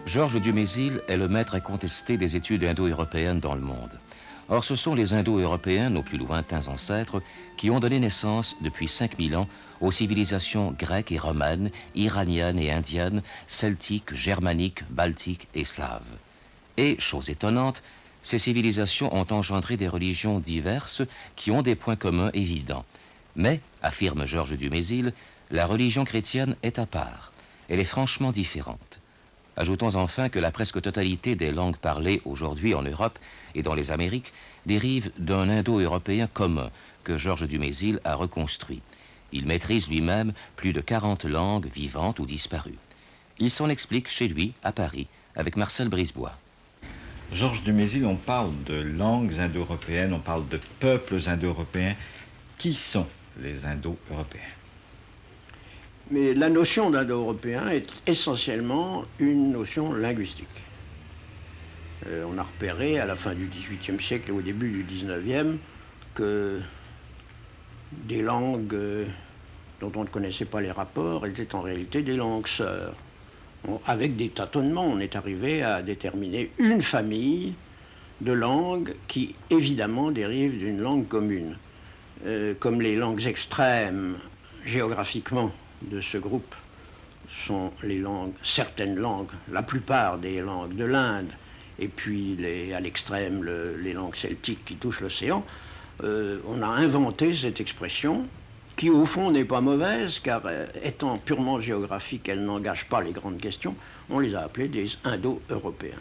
Georges Dumézil est le maître incontesté des études indo-européennes dans le monde. Or, ce sont les Indo-Européens, nos plus lointains ancêtres, qui ont donné naissance, depuis 5000 ans, aux civilisations grecques et romaines, iraniennes et indiennes, celtiques, germaniques, baltiques et slaves. Et, chose étonnante, ces civilisations ont engendré des religions diverses qui ont des points communs évidents. Mais, affirme Georges Dumézil, la religion chrétienne est à part. Elle est franchement différente. Ajoutons enfin que la presque totalité des langues parlées aujourd'hui en Europe et dans les Amériques dérivent d'un indo-européen commun que Georges Dumézil a reconstruit. Il maîtrise lui-même plus de 40 langues vivantes ou disparues. Il s'en explique chez lui, à Paris, avec Marcel Brisebois. Georges Dumézil, on parle de langues indo-européennes, on parle de peuples indo-européens. Qui sont les indo-européens? Mais la notion d'indo-européen est essentiellement une notion linguistique. On a repéré à la fin du XVIIIe siècle et au début du XIXe que des langues dont on ne connaissait pas les rapports étaient en réalité des langues sœurs. Avec des tâtonnements, on est arrivé à déterminer une famille de langues qui, évidemment, dérivent d'une langue commune. Comme les langues extrêmes, géographiquement, de ce groupe sont les langues, certaines langues, la plupart des langues de l'Inde, et puis à l'extrême les langues celtiques qui touchent l'océan, on a inventé cette expression qui au fond n'est pas mauvaise, car étant purement géographique, elle n'engage pas les grandes questions. On les a appelés des Indo-Européens.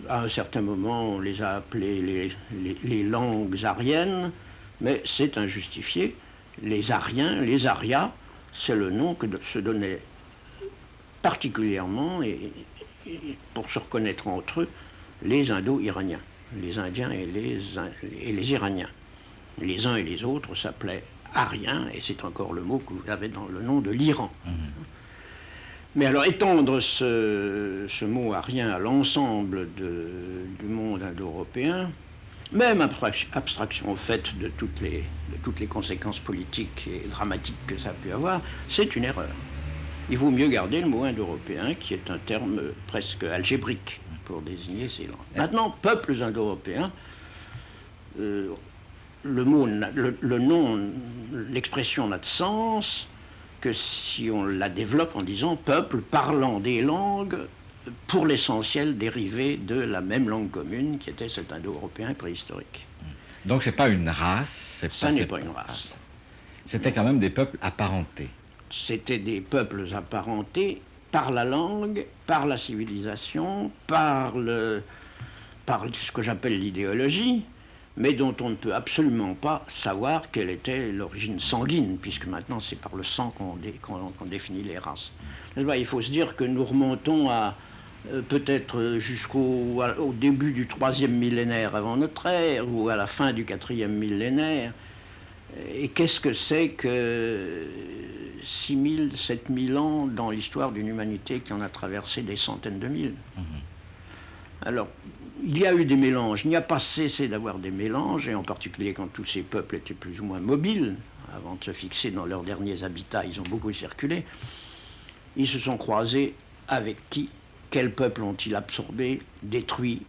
À un certain moment, on les a appelés les langues ariennes, mais c'est injustifié. Les Ariens, les Arias, c'est le nom que se donnaient particulièrement, et pour se reconnaître entre eux, les Indo-Iraniens, les Indiens et les Iraniens. Les uns et les autres s'appelaient Ariens, et c'est encore le mot que vous avez dans le nom de l'Iran. Mais alors étendre ce mot arien à l'ensemble du monde indo-européen, même abstraction au fait de toutes les conséquences politiques et dramatiques que ça a pu avoir, c'est une erreur. Il vaut mieux garder le mot indo-européen, qui est un terme presque algébrique pour désigner ces langues. Maintenant, peuples indo-européens, l'expression n'a de sens que si on la développe en disant peuple parlant des langues pour l'essentiel dérivées de la même langue commune qui était cet indo-européen préhistorique. Donc c'est pas une race. Ça n'est pas une race. C'était quand même des peuples apparentés. C'était des peuples apparentés par la langue, par la civilisation, par ce que j'appelle l'idéologie, mais dont on ne peut absolument pas savoir quelle était l'origine sanguine, puisque maintenant c'est par le sang qu'on définit les races. Il faut se dire que nous remontons à peut-être jusqu'au début du 3e millénaire avant notre ère, ou à la fin du 4e millénaire. Et qu'est-ce que c'est que 6000, 7000 ans dans l'histoire d'une humanité qui en a traversé des centaines de mille? Alors, il y a eu des mélanges, il n'y a pas cessé d'avoir des mélanges, et en particulier quand tous ces peuples étaient plus ou moins mobiles, avant de se fixer dans leurs derniers habitats, ils ont beaucoup circulé. Ils se sont croisés avec qui? Quels peuples ont-ils absorbé, détruit,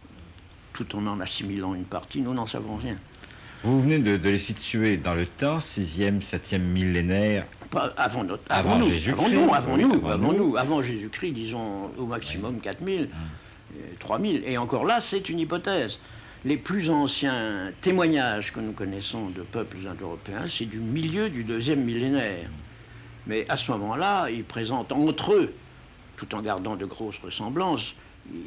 tout en assimilant une partie? Nous n'en savons rien. Vous venez de les situer dans le temps, 6e, 7e millénaire. Avant Jésus-Christ, disons au maximum 4000, 3000. Et encore là, c'est une hypothèse. Les plus anciens témoignages que nous connaissons de peuples indo-européens, c'est du milieu du 2e millénaire. Mais à ce moment-là, ils présentent entre eux, tout en gardant de grosses ressemblances,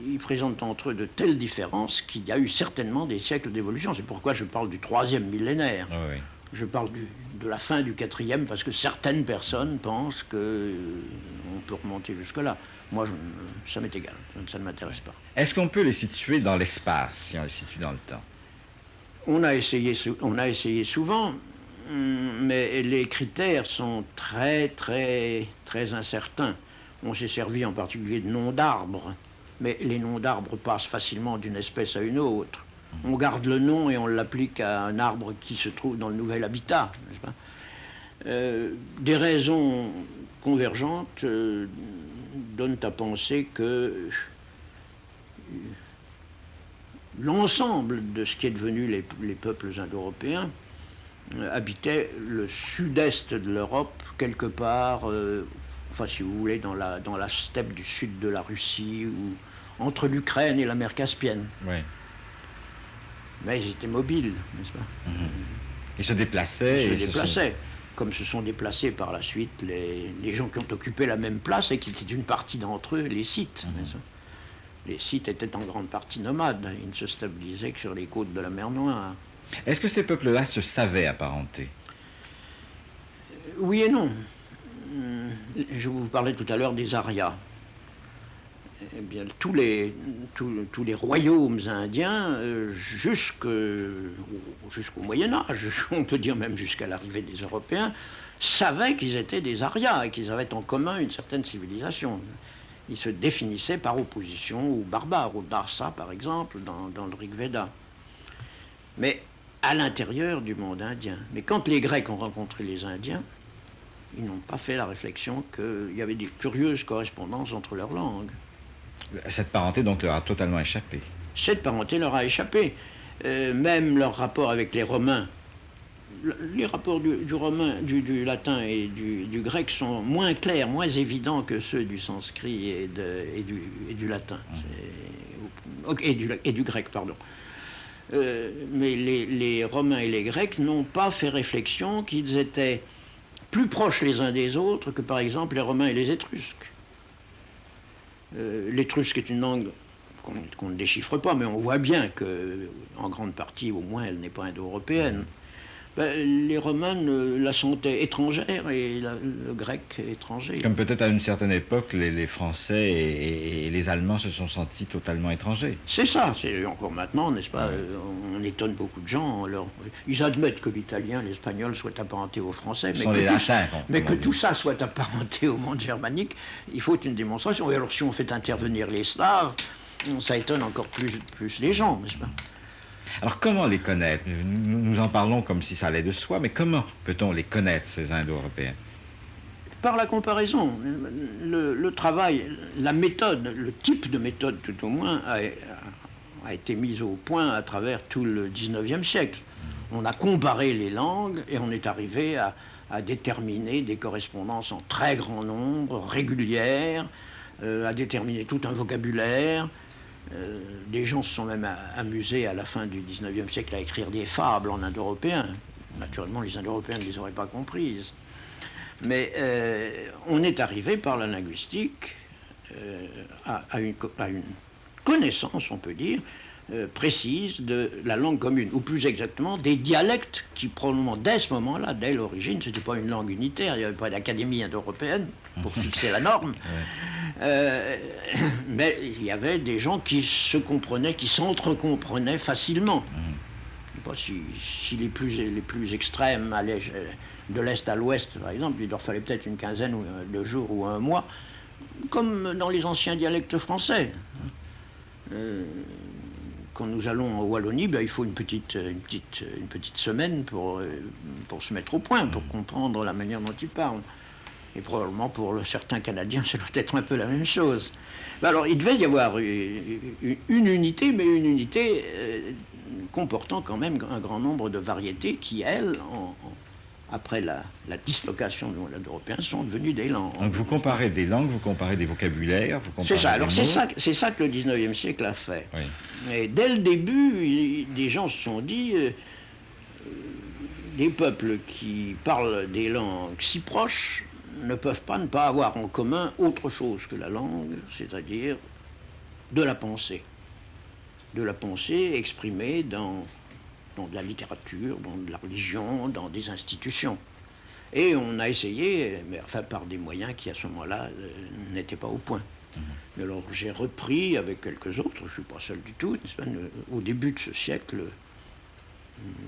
ils présentent entre eux de telles différences qu'il y a eu certainement des siècles d'évolution. C'est pourquoi je parle du 3e millénaire. Oui. Je parle de la fin du 4e parce que certaines personnes pensent qu'on peut remonter jusque-là. Moi, ça m'est égal, ça ne m'intéresse pas. Est-ce qu'on peut les situer dans l'espace, si on les situe dans le temps? On a essayé souvent, mais les critères sont très, très, très incertains. On s'est servi en particulier de noms d'arbres, mais les noms d'arbres passent facilement d'une espèce à une autre. On garde le nom et on l'applique à un arbre qui se trouve dans le nouvel habitat, n'est-ce pas? Des raisons convergentes donnent à penser que l'ensemble de ce qui est devenu les peuples indo-européens habitaient le sud-est de l'Europe, quelque part, enfin si vous voulez, dans la steppe du sud de la Russie, ou entre l'Ukraine et la mer Caspienne. Oui. Mais ils étaient mobiles, n'est-ce pas? Ils se déplaçaient. Ils se déplaçaient, comme se sont déplacés par la suite les gens qui ont occupé la même place et qui étaient une partie d'entre eux, les Scythes. n'est-ce pas? Les Scythes étaient en grande partie nomades, ils ne se stabilisaient que sur les côtes de la mer Noire. Est-ce que ces peuples-là se savaient apparentés? Oui et non. Je vous parlais tout à l'heure des Aryas. Eh bien, tous les royaumes indiens, jusqu'au Moyen-Âge, on peut dire même jusqu'à l'arrivée des Européens, savaient qu'ils étaient des Aryas et qu'ils avaient en commun une certaine civilisation. Ils se définissaient par opposition aux barbares, aux Darsa par exemple, dans le Rig Veda. Mais à l'intérieur du monde indien. Mais quand les Grecs ont rencontré les Indiens, ils n'ont pas fait la réflexion qu'il y avait des curieuses correspondances entre leurs langues. Cette parenté donc leur a totalement échappé. Cette parenté leur a échappé. Même leur rapport avec les Romains, les rapports du latin et du grec sont moins clairs, moins évidents que ceux du sanskrit et du latin. Et du grec, pardon. Mais les Romains et les Grecs n'ont pas fait réflexion qu'ils étaient plus proches les uns des autres que par exemple les Romains et les Étrusques. L'étrusque est une langue qu'on ne déchiffre pas, mais on voit bien qu'en grande partie, au moins, elle n'est pas indo-européenne. Les Romains la sentaient étrangère et le grec étranger. Comme peut-être à une certaine époque, les Français et les Allemands se sont sentis totalement étrangers. C'est ça, c'est encore maintenant, n'est-ce pas? On étonne beaucoup de gens. Ils admettent que l'italien, l'espagnol soient apparentés aux Français, mais que tout ça soit apparenté au monde germanique, il faut une démonstration. Et alors si on fait intervenir les Slaves, ça étonne encore plus les gens, n'est-ce pas? Alors comment les connaître? Nous en parlons comme si ça allait de soi, mais comment peut-on les connaître, ces Indo-Européens? Par la comparaison. Le travail, la méthode, le type de méthode tout au moins, a été mis au point à travers tout le 19e siècle. On a comparé les langues et on est arrivé à déterminer des correspondances en très grand nombre, régulières, à déterminer tout un vocabulaire. Des gens se sont même amusés à la fin du 19e siècle à écrire des fables en indo-européen. Naturellement, les Indo-Européens ne les auraient pas comprises. Mais on est arrivé par la linguistique à une connaissance, on peut dire, précise de la langue commune, ou plus exactement des dialectes qui, probablement dès ce moment-là, dès l'origine, ce n'était pas une langue unitaire, il n'y avait pas d'académie indo-européenne pour fixer la norme, mais il y avait des gens qui se comprenaient, qui s'entre-comprenaient facilement. Je ne sais pas si les plus extrêmes allaient de l'est à l'ouest, par exemple, il leur fallait peut-être une quinzaine de jours ou un mois, comme dans les anciens dialectes français. Quand nous allons en Wallonie, il faut une petite semaine pour se mettre au point, pour comprendre la manière dont ils parlent. Et probablement pour certains Canadiens, ça doit être un peu la même chose. Alors il devait y avoir une unité, mais une unité comportant quand même un grand nombre de variétés qui, elles, après la dislocation du monde européen, sont devenues des langues. Donc vous comparez des langues, vous comparez des vocabulaires, vous comparez c'est ça. Alors des mots. c'est ça que le 19e siècle a fait. Oui. Et dès le début, des gens se sont dit, des peuples qui parlent des langues si proches ne peuvent pas ne pas avoir en commun autre chose que la langue, c'est-à-dire de la pensée. De la pensée exprimée dans de la littérature, dans de la religion, dans des institutions. Et on a essayé, mais enfin par des moyens qui à ce moment-là n'étaient pas au point. Alors j'ai repris avec quelques autres, je ne suis pas seul du tout, au début de ce siècle,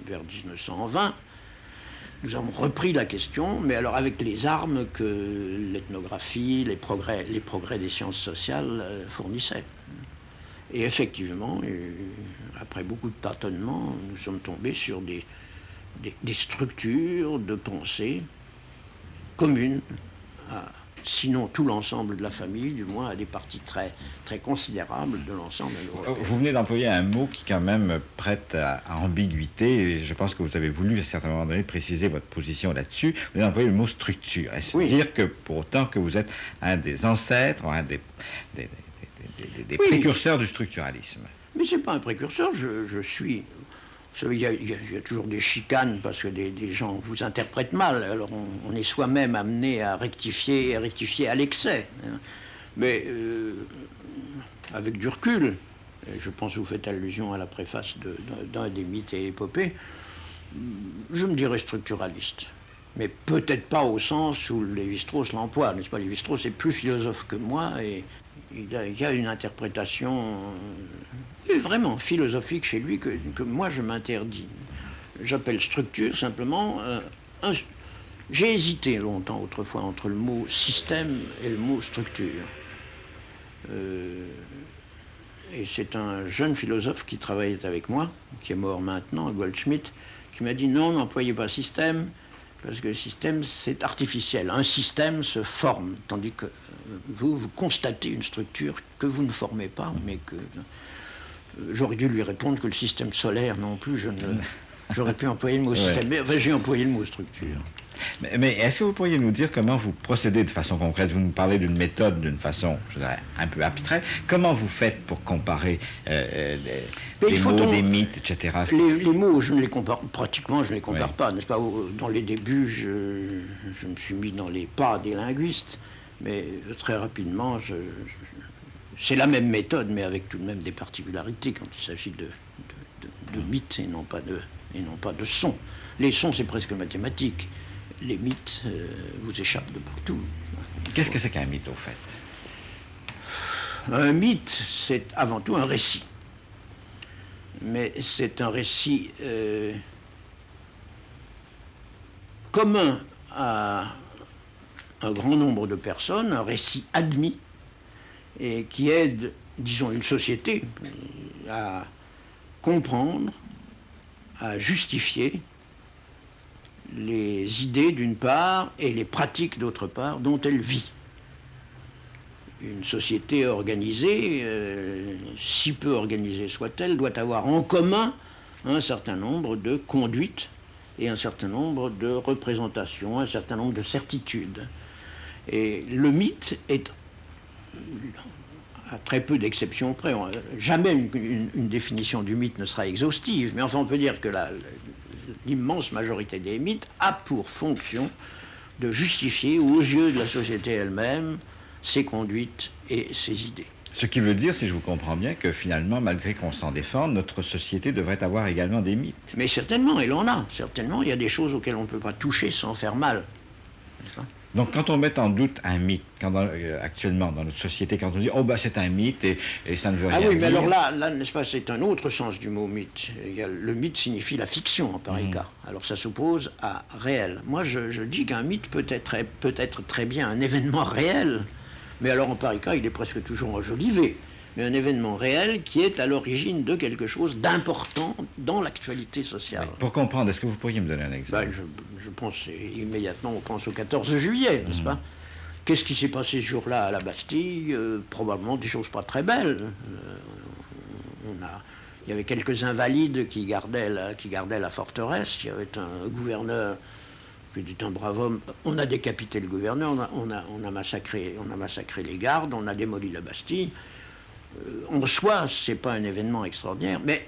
vers 1920, nous avons repris la question, mais alors avec les armes que l'ethnographie, les progrès des sciences sociales fournissaient. Et effectivement, après beaucoup de tâtonnements, nous sommes tombés sur des sinon tout l'ensemble de la famille, du moins à des parties très, très considérables de l'ensemble indo-européen. Vous venez d'employer un mot qui quand même prête à ambiguïté, et je pense que vous avez voulu à un certain moment donné préciser votre position là-dessus. Vous avez employé le mot structure. Est-ce dire que pour autant que vous êtes un des ancêtres, un des précurseurs du structuralisme? Mais ce n'est pas un précurseur, je suis... Vous savez, il y a toujours des chicanes parce que des gens vous interprètent mal. Alors on est soi-même amené à rectifier à l'excès. Hein. Mais avec du recul, et je pense que vous faites allusion à la préface d'un des mythes et épopées, je me dirais structuraliste. Mais peut-être pas au sens où Lévi-Strauss l'emploie, n'est-ce pas? Lévi-Strauss est plus philosophe que moi et il y a une interprétation vraiment philosophique chez lui que moi je m'interdis. J'appelle structure simplement j'ai hésité longtemps autrefois entre le mot système et le mot structure. Et c'est un jeune philosophe qui travaillait avec moi, qui est mort maintenant, Goldschmidt, qui m'a dit non, n'employez pas système, parce que le système c'est artificiel. Un système se forme, tandis que vous constatez une structure que vous ne formez pas, mais que... J'aurais dû lui répondre que le système solaire non plus, j'aurais pu employer le mot système, mais enfin, j'ai employé le mot structure. Mais est-ce que vous pourriez nous dire comment vous procédez de façon concrète? Vous nous parlez d'une méthode d'une façon, je dirais, un peu abstraite. Comment vous faites pour comparer des mots, des mythes, etc. Les mots, je ne les compare pratiquement, je ne les compare pas, n'est-ce pas? Dans les débuts, je me suis mis dans les pas des linguistes, mais très rapidement, c'est la même méthode, mais avec tout de même des particularités quand il s'agit de mythes et non pas de sons. Les sons, c'est presque mathématique. Les mythes vous échappent de partout. Qu'est-ce que c'est qu'un mythe, au fait? Un mythe, c'est avant tout un récit. Mais c'est un récit commun à un grand nombre de personnes, un récit admis, et qui aide, disons, une société à comprendre, à justifier les idées d'une part et les pratiques d'autre part dont elle vit. Une société organisée, si peu organisée soit-elle, doit avoir en commun un certain nombre de conduites et un certain nombre de représentations, un certain nombre de certitudes. Et le mythe est, à très peu d'exceptions près, jamais une définition du mythe ne sera exhaustive, mais enfin on peut dire que l'immense majorité des mythes a pour fonction de justifier aux yeux de la société elle-même ses conduites et ses idées. Ce qui veut dire, si je vous comprends bien, que finalement, malgré qu'on s'en défende, notre société devrait avoir également des mythes. Mais certainement, elle en a. Certainement, il y a des choses auxquelles on ne peut pas toucher sans faire mal. Donc, quand on met en doute un mythe, actuellement dans notre société, quand on dit « oh, bah, c'est un mythe et ça ne veut rien dire ». Ah oui, mais alors là n'est-ce pas, c'est un autre sens du mot mythe. Le mythe signifie la fiction, en pareil cas. Alors, ça s'oppose à réel. Moi, je dis qu'un mythe peut être très bien un événement réel, mais alors, en pareil cas, il est presque toujours enjolivé. Mais un événement réel qui est à l'origine de quelque chose d'important dans l'actualité sociale. Oui. Pour comprendre, est-ce que vous pourriez me donner un exemple? Je pense immédiatement, on pense au 14 juillet, n'est-ce pas? Qu'est-ce qui s'est passé ce jour-là à la Bastille? Probablement des choses pas très belles. Il y avait quelques invalides qui gardaient la forteresse. Il y avait un gouverneur qui était un brave homme. On a décapité le gouverneur, on a massacré les gardes, on a démoli la Bastille. En soi, ce n'est pas un événement extraordinaire, mais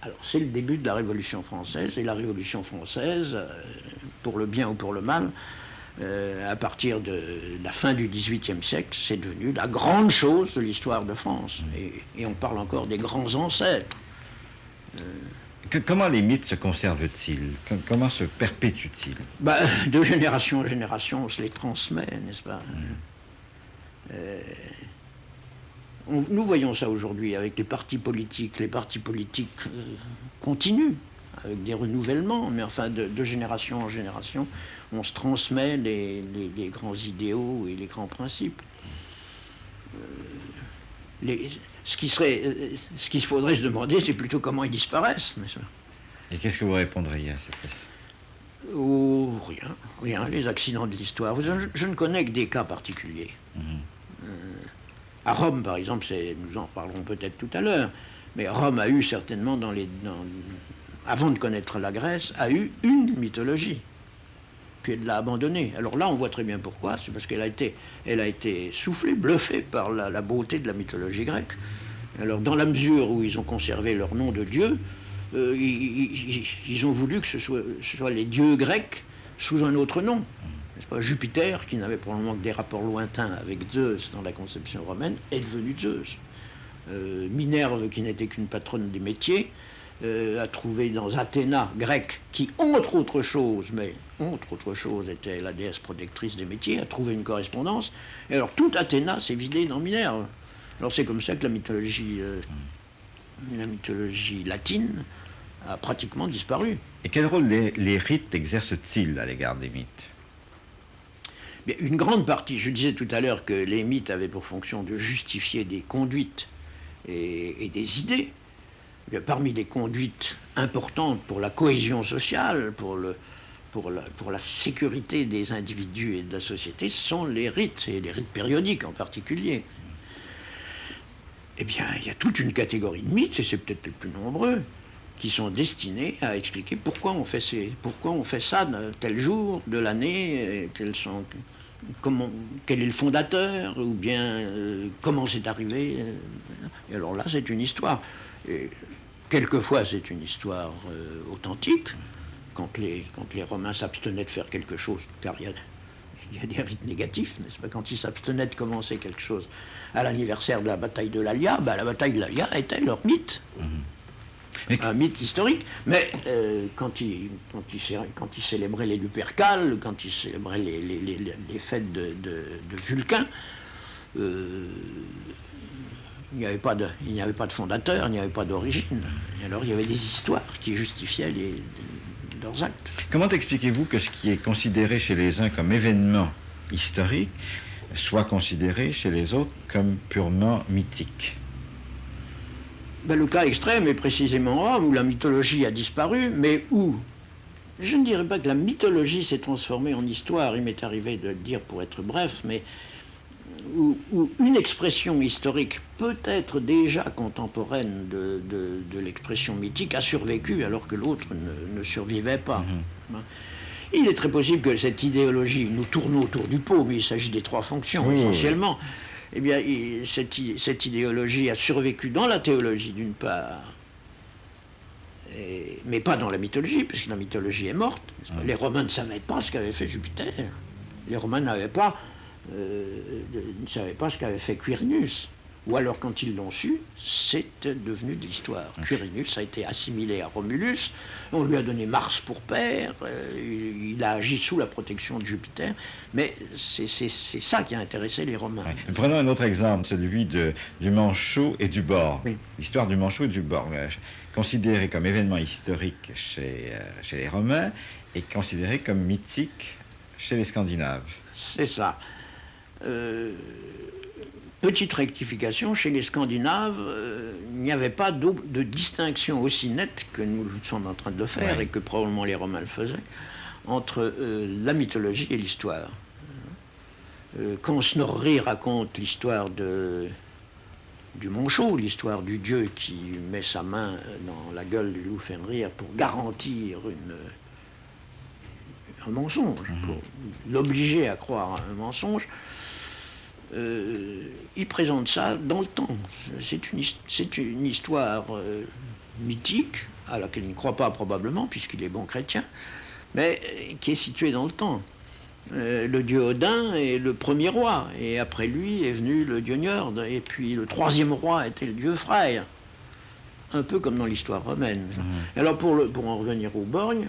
alors c'est le début de la Révolution française, et la Révolution française, pour le bien ou pour le mal, à partir de la fin du XVIIIe siècle, c'est devenu la grande chose de l'histoire de France. Et on parle encore des grands ancêtres. Comment les mythes se conservent-ils? Comment se perpétuent-ils? De génération en génération, on se les transmet, n'est-ce pas? Nous voyons ça aujourd'hui avec les partis politiques. Les partis politiques continuent avec des renouvellements, mais enfin de génération en génération, on se transmet les grands idéaux et les grands principes. Ce qu'il faudrait se demander, c'est plutôt comment ils disparaissent, n'est-ce pas? Et qu'est-ce que vous répondriez à cette question? Oh, rien, les accidents de l'histoire. Je ne connais que des cas particuliers. À Rome, par exemple, nous en reparlerons peut-être tout à l'heure, mais Rome a eu certainement, avant de connaître la Grèce, a eu une mythologie. Puis elle l'a abandonnée. Alors là, on voit très bien pourquoi. C'est parce qu'elle a été soufflée, bluffée par la beauté de la mythologie grecque. Alors, dans la mesure où ils ont conservé leur nom de dieu, ils ont voulu que ce soit les dieux grecs sous un autre nom. N'est-ce pas? Jupiter, qui n'avait probablement que des rapports lointains avec Zeus dans la conception romaine, est devenu Zeus. Minerve, qui n'était qu'une patronne des métiers, a trouvé dans Athéna, grecque, qui, entre autres choses, était la déesse protectrice des métiers, a trouvé une correspondance. Et alors, toute Athéna s'est vidée dans Minerve. Alors, c'est comme ça que la mythologie latine a pratiquement disparu. Et quel rôle les rites exercent-ils à l'égard des mythes? Bien, une grande partie, je disais tout à l'heure que les mythes avaient pour fonction de justifier des conduites et des idées. Bien, parmi les conduites importantes pour la cohésion sociale, pour la sécurité des individus et de la société, ce sont les rites, et les rites périodiques en particulier. Eh bien, il y a toute une catégorie de mythes, et c'est peut-être les plus nombreux, qui sont destinés à expliquer pourquoi on fait ça tel jour de l'année, quel est le fondateur, ou bien comment c'est arrivé. Et alors là, c'est une histoire. Et quelquefois, c'est une histoire authentique, quand les Romains s'abstenaient de faire quelque chose, car il y a des rites négatifs, n'est-ce pas? Quand ils s'abstenaient de commencer quelque chose à l'anniversaire de la bataille de l'Alia, la bataille de l'Alia était leur mythe. Un mythe historique, mais quand ils célébraient les Lupercales, quand ils célébraient les fêtes de Vulcain, il n'y avait pas de fondateur, il n'y avait pas d'origine. Et alors il y avait des histoires qui justifiaient leurs actes. Comment expliquez-vous que ce qui est considéré chez les uns comme événement historique soit considéré chez les autres comme purement mythique? Le cas extrême est précisément Rome, où la mythologie a disparu, mais où, je ne dirais pas que la mythologie s'est transformée en histoire, il m'est arrivé de le dire pour être bref, mais où une expression historique, peut-être déjà contemporaine de l'expression mythique, a survécu alors que l'autre ne survivait pas. Il est très possible que cette idéologie, nous tournons autour du pot, mais il s'agit des trois fonctions essentiellement. Eh bien, cette idéologie a survécu dans la théologie d'une part, mais pas dans la mythologie, puisque la mythologie est morte. Les Romains ne savaient pas ce qu'avait fait Jupiter. Les Romains ne savaient pas ce qu'avait fait Quirinus. Ou alors, quand ils l'ont su, c'est devenu de l'histoire. Quirinus a été assimilé à Romulus, on lui a donné Mars pour père, il a agi sous la protection de Jupiter, mais c'est ça qui a intéressé les Romains. Prenons un autre exemple, celui du Manchot et du Bord. L'histoire du Manchot et du Bord, considérée comme événement historique chez les Romains et considérée comme mythique chez les Scandinaves. C'est ça. Petite rectification, chez les Scandinaves, il n'y avait pas de distinction aussi nette que nous sommes en train de le faire, et que probablement les Romains le faisaient, entre la mythologie et l'histoire. Quand Snorri raconte l'histoire du Manchot, l'histoire du dieu qui met sa main dans la gueule du loup Fenrir pour garantir un mensonge, pour l'obliger à croire à un mensonge, il présente ça dans le temps. C'est une histoire mythique, à laquelle il ne croit pas probablement, puisqu'il est bon chrétien, mais qui est située dans le temps. Le dieu Odin est le premier roi, et après lui est venu le dieu Njord, et puis le troisième roi était le dieu Freyr, un peu comme dans l'histoire romaine. Alors pour en revenir au borgne,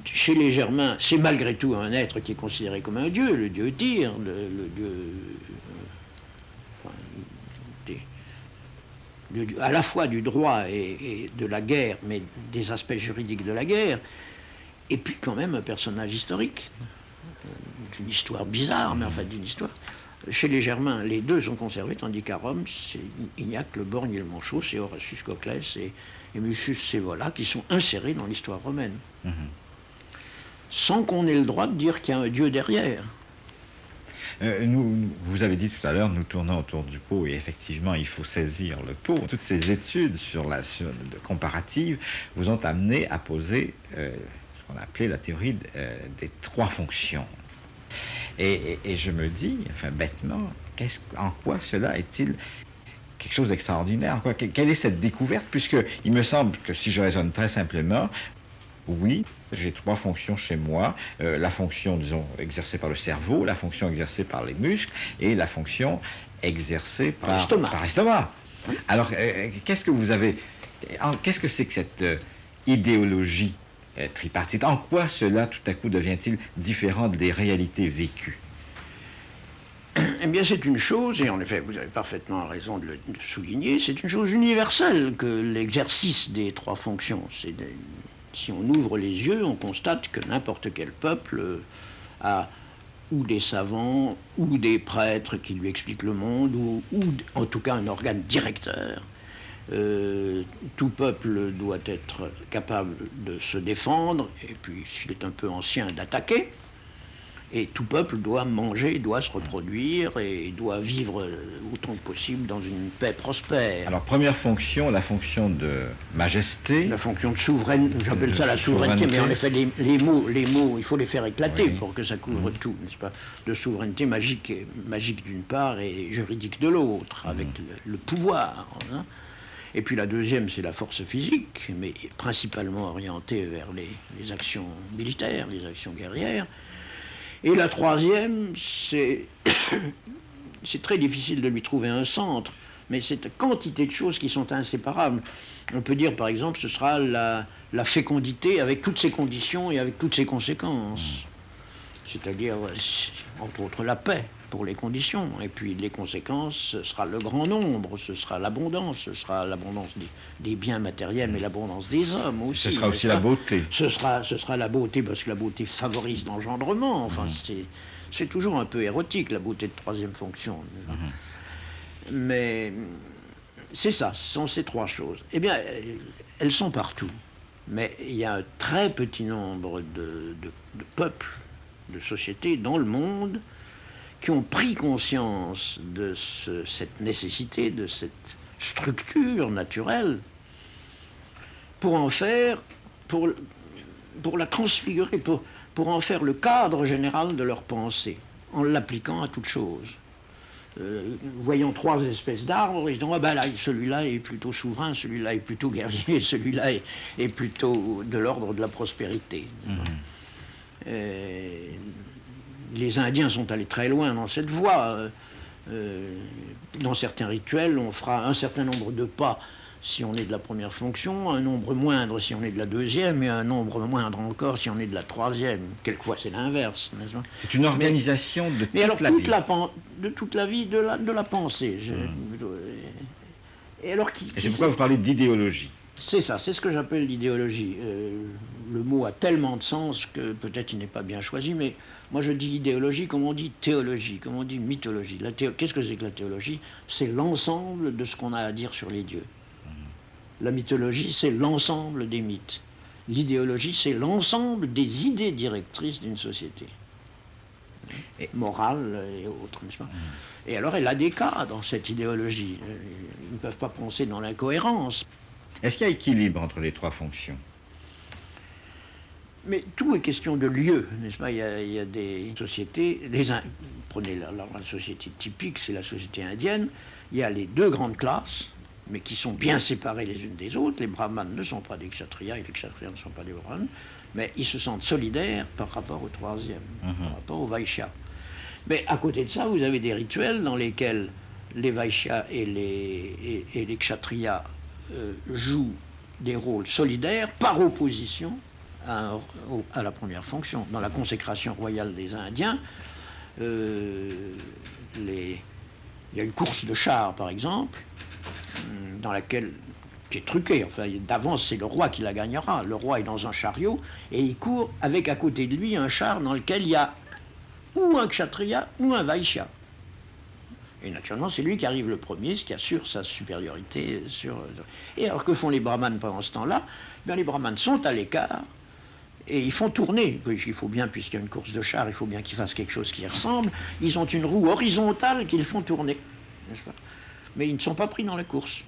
chez les Germains, c'est malgré tout un être qui est considéré comme un dieu, le dieu Tyr, le dieu à la fois du droit et de la guerre, mais des aspects juridiques de la guerre, et puis quand même un personnage historique, d'une histoire bizarre, mais enfin d'une histoire. Chez les Germains, les deux sont conservés, tandis qu'à Rome, il n'y a que le borgne et le manchot, c'est Horatius Coclès et Mucius Scaevola qui sont insérés dans l'histoire romaine. sans qu'on ait le droit de dire qu'il y a un Dieu derrière. Vous avez dit tout à l'heure, nous tournons autour du pot, et effectivement, il faut saisir le pot. Toutes ces études comparatives vous ont amené à poser ce qu'on a appelé la théorie des trois fonctions. Et je me dis, enfin bêtement, en quoi cela est-il quelque chose d'extraordinaire? Quelle est cette découverte? Puisqu'il me semble que si je raisonne très simplement, oui, j'ai trois fonctions chez moi. La fonction, disons, exercée par le cerveau, la fonction exercée par les muscles et la fonction exercée par l'estomac. Alors, qu'est-ce que c'est que cette idéologie tripartite? En quoi cela, tout à coup, devient-il différent des réalités vécues? Eh bien, c'est une chose, et en effet, vous avez parfaitement raison de le souligner, c'est une chose universelle que l'exercice des trois fonctions. Si on ouvre les yeux, on constate que n'importe quel peuple a ou des savants, ou des prêtres qui lui expliquent le monde, ou en tout cas un organe directeur. Tout peuple doit être capable de se défendre, et puis s'il est un peu ancien, d'attaquer. Et tout peuple doit manger, doit se reproduire et doit vivre autant que possible dans une paix prospère. Alors, première fonction, la fonction de majesté. La fonction de souveraineté, j'appelle ça la souveraineté, mais en effet, les mots, il faut les faire éclater pour que ça couvre tout, n'est-ce pas? De souveraineté magique d'une part et juridique de l'autre, avec le pouvoir. Hein. Et puis la deuxième, c'est la force physique, mais principalement orientée vers les actions militaires, les actions guerrières. Et la troisième, c'est très difficile de lui trouver un centre, mais c'est une quantité de choses qui sont inséparables. On peut dire, par exemple, ce sera la fécondité avec toutes ses conditions et avec toutes ses conséquences. C'est-à-dire, entre autres, la paix pour les conditions. Et puis les conséquences, ce sera le grand nombre, ce sera l'abondance des biens matériels, mais l'abondance des hommes aussi. Ce sera aussi la beauté. Ce sera la beauté, parce que la beauté favorise l'engendrement. Enfin, c'est toujours un peu érotique, la beauté de troisième fonction. Mais c'est ça, ce sont ces trois choses. Eh bien, elles sont partout. Mais il y a un très petit nombre de peuples, de sociétés dans le monde qui ont pris conscience de cette nécessité, de cette structure naturelle, pour en faire, pour la transfigurer, pour en faire le cadre général de leur pensée, en l'appliquant à toute chose. Voyant trois espèces d'arbres, ils disent ah ben là, celui-là est plutôt souverain, celui-là est plutôt guerrier, celui-là est plutôt de l'ordre de la prospérité. Les Indiens sont allés très loin dans cette voie. Dans certains rituels, on fera un certain nombre de pas si on est de la première fonction, un nombre moindre si on est de la deuxième, et un nombre moindre encore si on est de la troisième. Quelquefois, c'est l'inverse, n'est-ce pas? C'est une organisation de toute la vie. De toute la vie, de la pensée. Et c'est pourquoi vous parlez d'idéologie. C'est ça, c'est ce que j'appelle l'idéologie. Le mot a tellement de sens que peut-être il n'est pas bien choisi, mais moi je dis idéologie comme on dit théologie, comme on dit mythologie. Qu'est-ce que c'est que la théologie? C'est l'ensemble de ce qu'on a à dire sur les dieux. La mythologie, c'est l'ensemble des mythes. L'idéologie, c'est l'ensemble des idées directrices d'une société. Morale et autres, n'est-ce pas? Et alors elle a des cas dans cette idéologie. Ils ne peuvent pas penser dans l'incohérence. Est-ce qu'il y a équilibre entre les trois fonctions? Mais tout est question de lieu, n'est-ce pas? Il y a des sociétés, prenez la société typique, c'est la société indienne, il y a les deux grandes classes, mais qui sont bien séparées les unes des autres. Les brahmanes ne sont pas des kshatriyas et les kshatriyas ne sont pas des brahmanes, mais ils se sentent solidaires par rapport au troisième, par rapport aux vaishyas. Mais à côté de ça, vous avez des rituels dans lesquels les vaishyas et les kshatriyas jouent des rôles solidaires par opposition à la première fonction. Dans la consécration royale des Indiens, il y a une course de chars, par exemple, qui est truquée. Enfin, d'avance, c'est le roi qui la gagnera. Le roi est dans un chariot et il court avec à côté de lui un char dans lequel il y a ou un kshatriya ou un vaishya. Et naturellement, c'est lui qui arrive le premier, ce qui assure sa supériorité sur... Et alors, que font les brahmanes pendant ce temps-là? Bien, les brahmanes sont à l'écart Et ils font tourner, il faut bien, puisqu'il y a une course de char, il faut bien qu'ils fassent quelque chose qui ressemble. Ils ont une roue horizontale qu'ils font tourner, n'est-ce pas? Mais ils ne sont pas pris dans la course.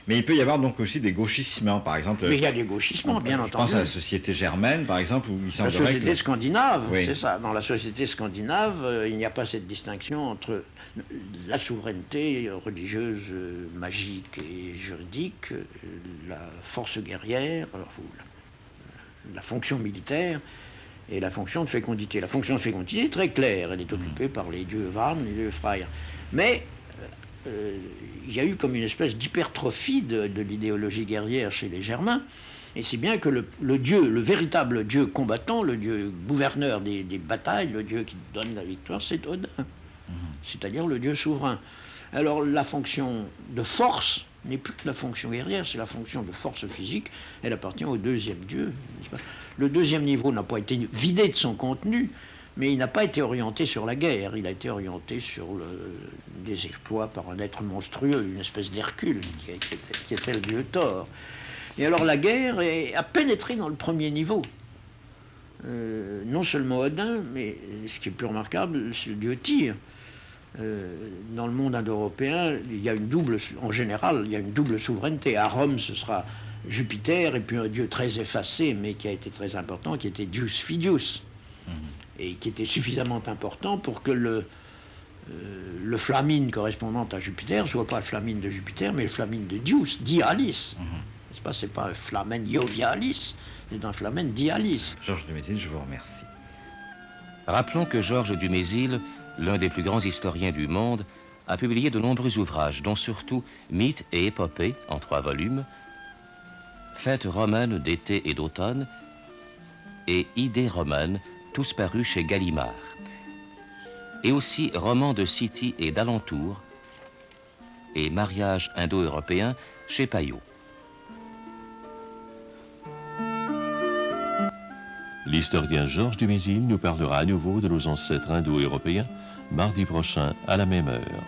Mais il peut y avoir donc aussi des gauchissements, par exemple. Mais il y a des gauchissements, bien entendu. Je pense à la société germaine, par exemple, où il semblerait la société que... scandinave, Oui. c'est ça. Dans la société scandinave, il n'y a pas cette distinction entre la souveraineté religieuse, magique et juridique, la force guerrière, la fonction militaire et la fonction de fécondité. La fonction de fécondité est très claire, elle est occupée par les dieux Varn et les dieux Freyr. Mais il y a eu comme une espèce d'hypertrophie de l'idéologie guerrière chez les Germains, et si bien que le dieu, le véritable dieu combattant, le dieu gouverneur des batailles, le dieu qui donne la victoire, c'est Odin, c'est-à-dire le dieu souverain. Alors la fonction de force n'est plus la fonction guerrière, c'est la fonction de force physique, elle appartient au deuxième dieu, n'est-ce pas? Le deuxième niveau n'a pas été vidé de son contenu, mais il n'a pas été orienté sur la guerre, il a été orienté sur des exploits par un être monstrueux, une espèce d'Hercule, qui était le dieu Thor. Et alors la guerre a pénétré dans le premier niveau. Non seulement Odin, mais ce qui est plus remarquable, c'est le dieu Tyr. Dans le monde indo-européen, en général, il y a une double souveraineté. À Rome, ce sera Jupiter, et puis un dieu très effacé, mais qui a été très important, qui était Deus Fidius. Et qui était suffisamment important pour que le flamine correspondant à Jupiter soit pas le flamine de Jupiter, mais le flamine de Zeus, Dialis. N'est-ce pas? C'est pas un flamen Jovialis, c'est un flamen Dialis. Georges Dumézil, je vous remercie. Rappelons que Georges Dumézil, l'un des plus grands historiens du monde, a publié de nombreux ouvrages, dont surtout Mythes et épopées, en 3 volumes, Fêtes romaines d'été et d'automne, et Idées romaines, tous parus chez Gallimard, et aussi Romans de City et d'alentour, et Mariages indo-européens chez Payot. L'historien Georges Dumézil nous parlera à nouveau de nos ancêtres indo-européens mardi prochain à la même heure.